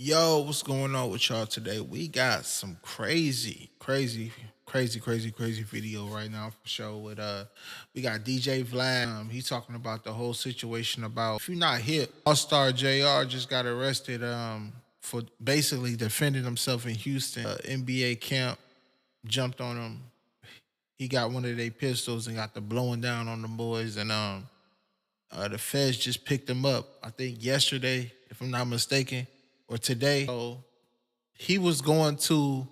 Yo, what's going on with y'all today? We got some crazy video right now for sure. With we got DJ Vlad. He talking about the whole situation about if you're not hip, All Star JR just got arrested for basically defending himself in Houston. NBA camp jumped on him. He got one of their pistols and got the blowing down on the boys, and the feds just picked him up. I think yesterday, if I'm not mistaken, or today. So he was going to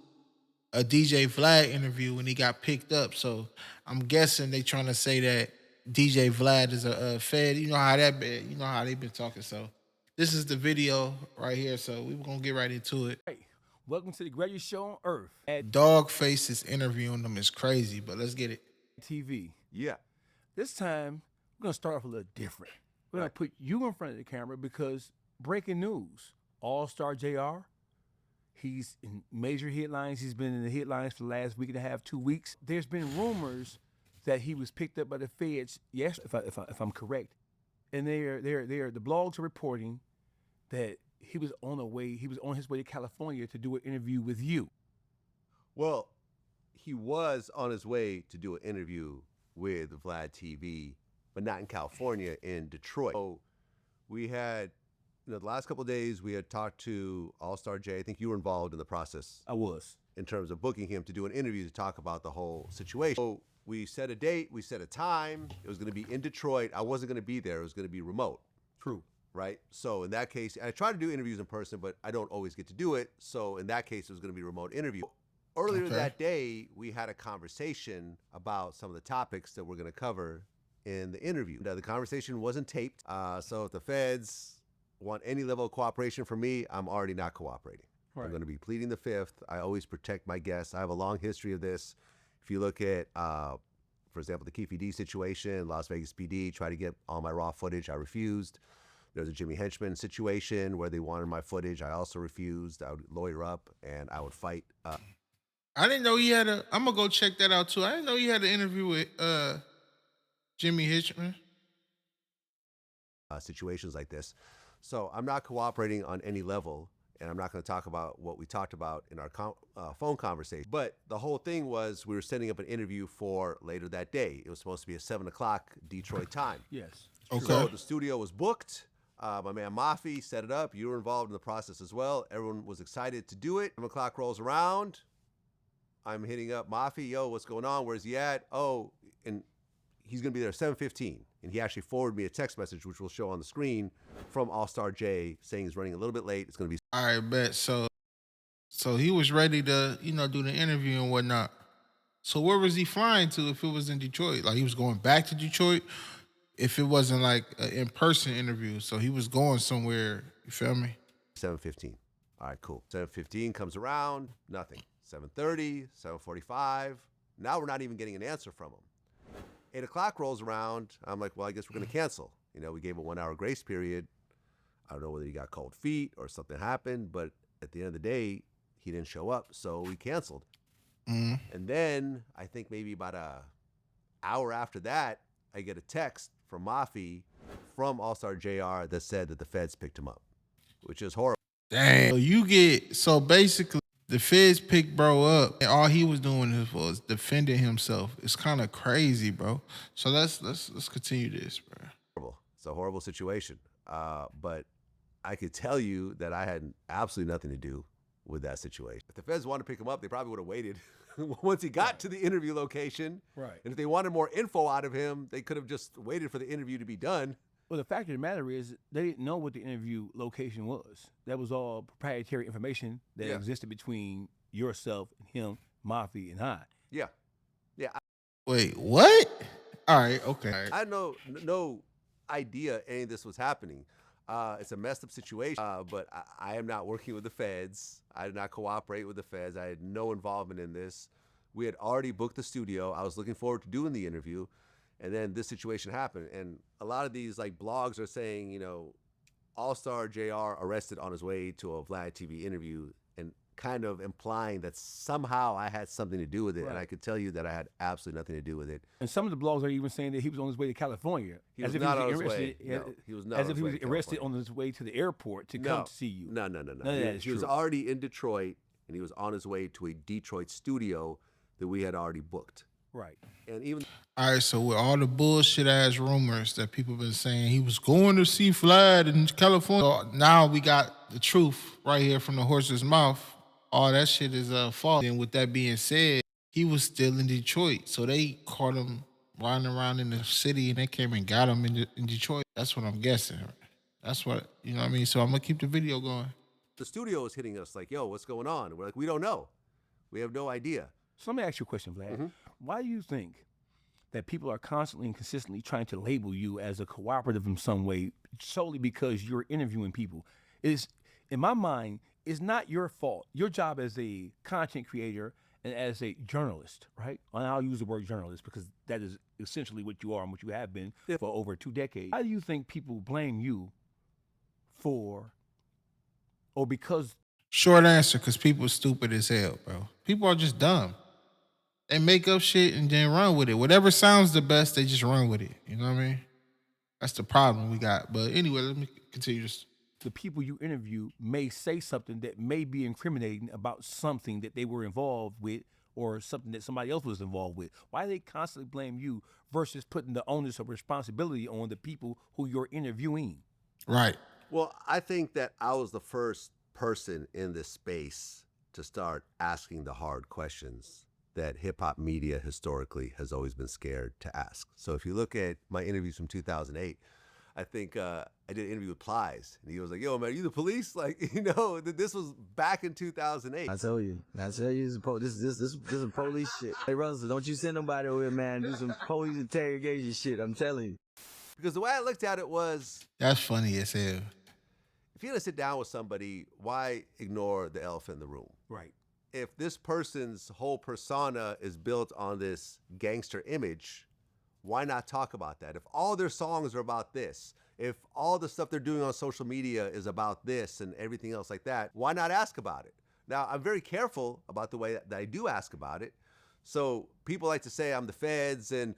a DJ Vlad interview when he got picked up. So I'm guessing they trying to say that DJ Vlad is a Fed. You know how that been. You know how they've been talking. So this is the video right here. So we were gonna get right into it. Hey, welcome to the greatest show on earth at Dogface is interviewing them is crazy, but let's get it. TV. Yeah. This time, we're going to start off a little different. We're going to put you in front of the camera because breaking news All Star JR, he's in major headlines. He's been in the headlines for the last week and a half, 2 weeks. There's been rumors that he was picked up by the feds, yes, if I'm correct. And the blogs are reporting that he was on his way to California to do an interview with you. Well, he was on his way to do an interview with Vlad TV, but not in California, in Detroit. So we had, the last couple of days, we had talked to All-Star J. I think you were involved in the process. I was. In terms of booking him to do an interview to talk about the whole situation. So we set a date, we set a time. It was going to be in Detroit. I wasn't going to be there. It was going to be remote. True. Right? So in that case, I try to do interviews in person, but I don't always get to do it. So in that case, it was going to be a remote interview. Earlier that day, we had a conversation about some of the topics that we're going to cover in the interview. The conversation wasn't taped. So if the feds want any level of cooperation from me, I'm already not cooperating. Right. I'm going to be pleading the fifth. I always protect my guests. I have a long history of this. If you look at, for example, the Keefe D situation, Las Vegas PD tried to get all my raw footage. I refused. There's a Jimmy Henchman situation where they wanted my footage. I also refused. I would lawyer up and I would fight. I didn't know he had a. I'm gonna go check that out too. I didn't know he had an interview with Jimmy Hitchman. Situations like this. So I'm not cooperating on any level, and I'm not going to talk about what we talked about in our phone conversation. But the whole thing was we were setting up an interview for later that day. It was supposed to be at 7 o'clock Detroit time. Yes. Okay. So the studio was booked. My man Mafi set it up. You were involved in the process as well. Everyone was excited to do it. 7 o'clock rolls around. I'm hitting up Mafi. Yo, what's going on? Where's he at? Oh, and he's going to be there at 7:15. And he actually forwarded me a text message, which will show on the screen, from All-Star J saying he's running a little bit late. It's going to be... All right, bet. So he was ready to, do the interview and whatnot. So where was he flying to if it was in Detroit? Like he was going back to Detroit if it wasn't like an in-person interview. So he was going somewhere, you feel me? 7:15. All right, cool. 7:15 comes around, nothing. 7:30, 7:45. Now we're not even getting an answer from him. 8 o'clock rolls around. I'm like, well, I guess we're going to cancel. We gave a 1 hour grace period. I don't know whether he got cold feet or something happened, but at the end of the day, he didn't show up, so we canceled. And then I think maybe about an hour after that, I get a text from Mafi from All-Star JR that said that the feds picked him up, which is horrible. Dang. So basically the feds picked bro up and all he was doing was defending himself. It's kind of crazy, bro. So let's continue this, bro. It's a horrible situation. But I could tell you that I had absolutely nothing to do with that situation. If the feds wanted to pick him up, they probably would have waited once he got to the interview location. Right. And if they wanted more info out of him, they could have just waited for the interview to be done. Well, the fact of the matter is they didn't know what the interview location was. That was all proprietary information that existed between yourself and him, Mafi, and I. Yeah. Wait, what? All right, okay. I had no idea any of this was happening. It's a messed up situation, but I am not working with the feds. I did not cooperate with the feds. I had no involvement in this. We had already booked the studio. I was looking forward to doing the interview. And then this situation happened. And a lot of these blogs are saying, All-Star JR arrested on his way to a Vlad TV interview. and kind of implying that somehow I had something to do with it. Right. And I could tell you that I had absolutely nothing to do with it. And some of the blogs are even saying that he was on his way to California. He was not on his way. No, he was not as on if his he way was to arrested California. on his way to the airport to come to see you. No. None of that is He was true. already in Detroit, and he was on his way to a Detroit studio that we had already booked. Right. And even All right, so with all the bullshit ass rumors that people been saying he was going to see Vlad in California, so now we got the truth right here from the horse's mouth. All that shit is false. And with that being said, he was still in Detroit, so they caught him riding around in the city, and they came and got him in Detroit. That's what I'm guessing. That's what, you know what I mean? So I'm gonna keep the video going. the studio was hitting us like, yo, what's going on? And we're like, we don't know. We have no idea. So let me ask you a question, Vlad. Mm-hmm. Why do you think that people are constantly and consistently trying to label you as a cooperative in some way solely because you're interviewing people? Is, in my mind, it's not your fault. Your job as a content creator and as a journalist, right? And I'll use the word journalist because that is essentially what you are and what you have been for over 2 decades. Why do you think people blame you for, or because? Short answer, because people are stupid as hell, bro. People are just dumb. They make up shit and then run with it. Whatever sounds the best, they just run with it. You know what I mean? That's the problem we got. But anyway, let me continue this. The people you interview may say something that may be incriminating about something that they were involved with or something that somebody else was involved with. Why do they constantly blame you versus putting the onus of responsibility on the people who you're interviewing? Right. Well, I think that I was the first person in this space to start asking the hard questions that hip-hop media historically has always been scared to ask. So if you look at my interviews from 2008, I think I did an interview with Plies, and he was like, yo, man, are you the police? Like, you know, this was back in 2008. I tell you, this is police shit. Hey, Russell, don't you send nobody over here, man. Do some police interrogation shit, I'm telling you. Because the way I looked at it was, That's funny as hell. if you're gonna sit down with somebody, why ignore the elephant in the room? Right. If this person's whole persona is built on this gangster image, why not talk about that? If all their songs are about this, if all the stuff they're doing on social media is about this and everything else like that, why not ask about it? Now, I'm very careful about the way that I do ask about it. So people like to say I'm the feds and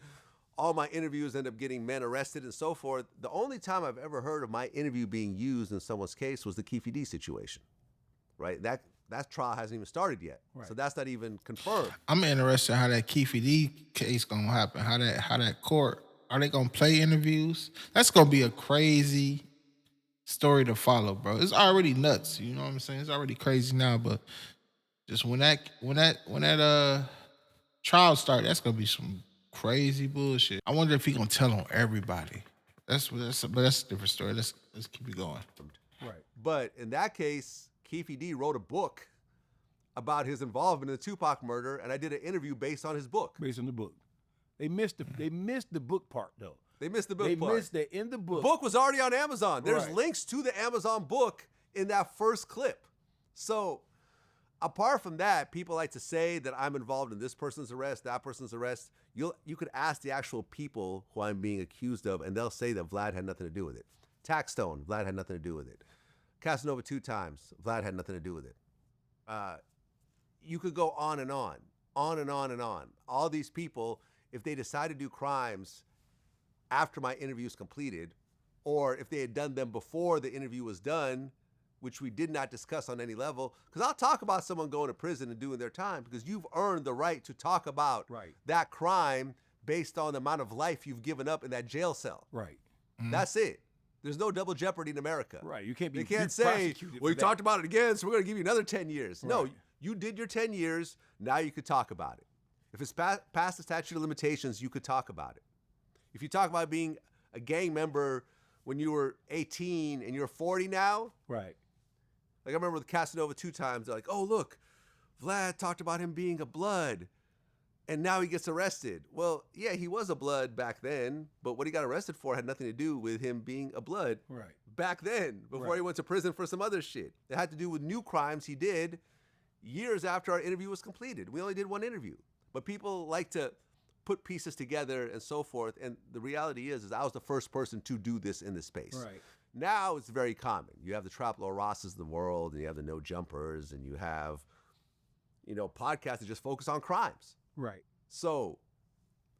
all my interviews end up getting men arrested and so forth. The only time I've ever heard of my interview being used in someone's case was the Keefe D situation, right? That trial hasn't even started yet. Right. So that's not even confirmed. I'm interested in how that Keefe D case gonna happen. How that court, are they gonna play interviews? That's gonna be a crazy story to follow, bro. It's already nuts. You know what I'm saying? It's already crazy now, but just when that trial starts, that's gonna be some crazy bullshit. I wonder if he gonna tell on everybody. But that's a different story. Let's keep it going. Right. But in that case, Keefe D wrote a book about his involvement in the Tupac murder, and I did an interview based on his book. Based on the book. They missed the book part though. They missed the book part. They missed that in the book. The book was already on Amazon. There's Right. links to the Amazon book in that first clip. So apart from that, people like to say that I'm involved in this person's arrest, that person's arrest. You could ask the actual people who I'm being accused of, and they'll say that Vlad had nothing to do with it. Taxstone, Vlad had nothing to do with it. Casanova 2 times, Vlad had nothing to do with it. You could go on and on, on and on and on. All these people, if they decide to do crimes after my interview is completed, or if they had done them before the interview was done, which we did not discuss on any level, because I'll talk about someone going to prison and doing their time, because you've earned the right to talk about that crime based on the amount of life you've given up in that jail cell. Right. Mm-hmm. That's it. There's no double jeopardy in America. Right. You can't be. They can't say, well, you talked about it again, so we're going to give you another 10 years. Right. No, you did your 10 years. Now you could talk about it. If it's past the statute of limitations, you could talk about it. If you talk about being a gang member when you were 18 and you're 40 now. Right. Like I remember with Casanova 2 times, they're like, oh, look, Vlad talked about him being a blood. And now he gets arrested. Well, yeah, he was a blood back then, but what he got arrested for had nothing to do with him being a blood back then, before he went to prison for some other shit. It had to do with new crimes he did years after our interview was completed. We only did one interview. But people like to put pieces together and so forth, and the reality is I was the first person to do this in this space. Right. Now it's very common. You have the Traplo Rosses of the world, and you have the No Jumpers, and you have, podcasts that just focus on crimes. Right. So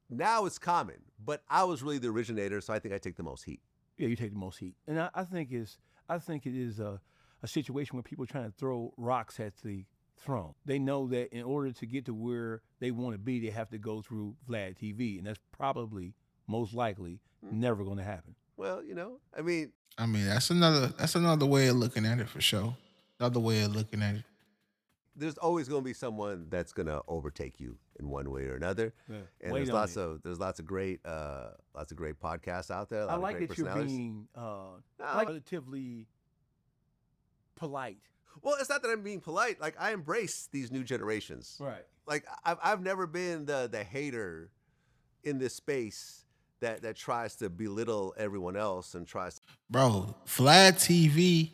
now it's common, but I was really the originator, so I think I take the most heat. Yeah, you take the most heat, and I think it is a situation where people are trying to throw rocks at the throne. They know that in order to get to where they want to be, they have to go through Vlad TV, and that's probably most likely never going to happen. Well, I mean, that's another way of looking at it for sure. Another way of looking at it. there's always going to be someone that's going to overtake you in one way or another. Yeah. And Wait there's on lots of great podcasts out there. I like that you're being relatively polite. Well, it's not that I'm being polite. Like, I embrace these new generations. Right. Like, I've never been the hater in this space that tries to belittle everyone else and tries to... Bro, Vlad TV,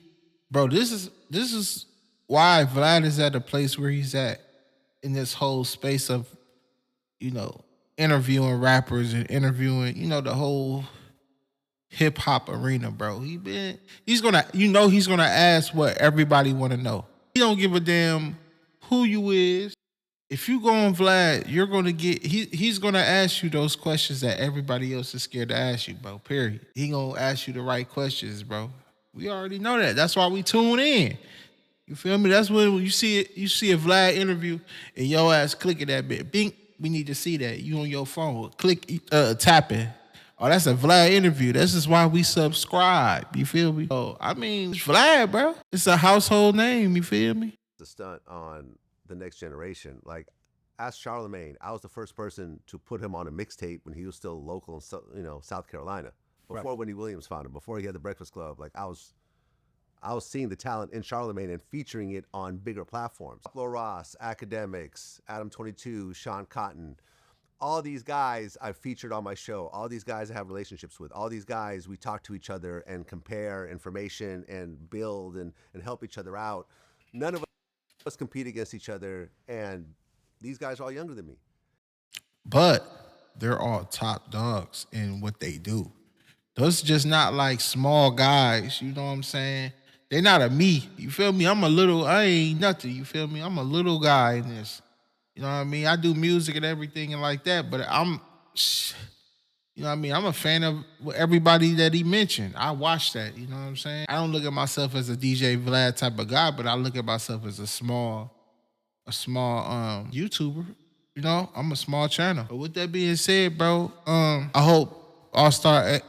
bro, this is why Vlad is at the place where he's at in this whole space of, interviewing rappers and interviewing, the whole hip hop arena, bro. He's gonna ask what everybody wanna know. He don't give a damn who you is. If you go on Vlad, you're gonna he's gonna ask you those questions that everybody else is scared to ask you, bro. Period. He gonna ask you the right questions, bro. We already know that. That's why we tune in. You feel me? That's when you see a Vlad interview and your ass clicking that bit. Bing, we need to see that. You on your phone. Click, tapping. Oh, that's a Vlad interview. This is why we subscribe. You feel me? Oh, it's Vlad, bro. It's a household name. You feel me? The stunt on the next generation. Like, ask Charlemagne. I was the first person to put him on a mixtape when he was still local in South Carolina. Before Wendy Williams found him, before he had the Breakfast Club. Like, I was seeing the talent in Charlemagne and featuring it on bigger platforms. Flo Ross, Academics, Adam 22, Sean Cotton. All these guys I've featured on my show. All these guys I have relationships with. All these guys we talk to each other and compare information and build and help each other out. None of us compete against each other, and these guys are all younger than me. But they're all top dogs in what they do. Those just not like small guys, you know what I'm saying? They're not a me, you feel me? I ain't nothing, you feel me? I'm a little guy in this. You know what I mean? I do music and everything and like that, but I'm a fan of everybody that he mentioned. I watch that, you know what I'm saying? I don't look at myself as a DJ Vlad type of guy, but I look at myself as a small YouTuber. I'm a small channel. But with that being said, bro, I hope All-Star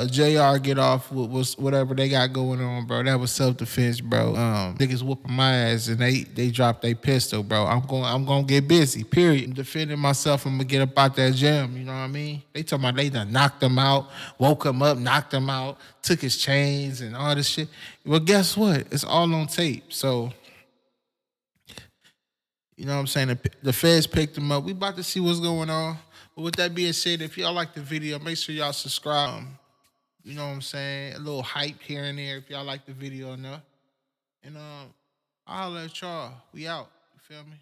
JR get off with whatever they got going on, bro. That was self-defense, bro. Niggas whooping my ass and they dropped their pistol, bro. I'm gonna get busy, period. I'm defending myself. I'm gonna get up out that jam, you know what I mean? They talking about they done knocked him out, woke him up, knocked him out, took his chains and all this shit. Well, guess what? It's all on tape, so... You know what I'm saying? The feds picked him up. We about to see what's going on. But with that being said, if y'all like the video, make sure y'all subscribe. You know what I'm saying? A little hype here and there if y'all like the video enough. And I'll let y'all. We out. You feel me?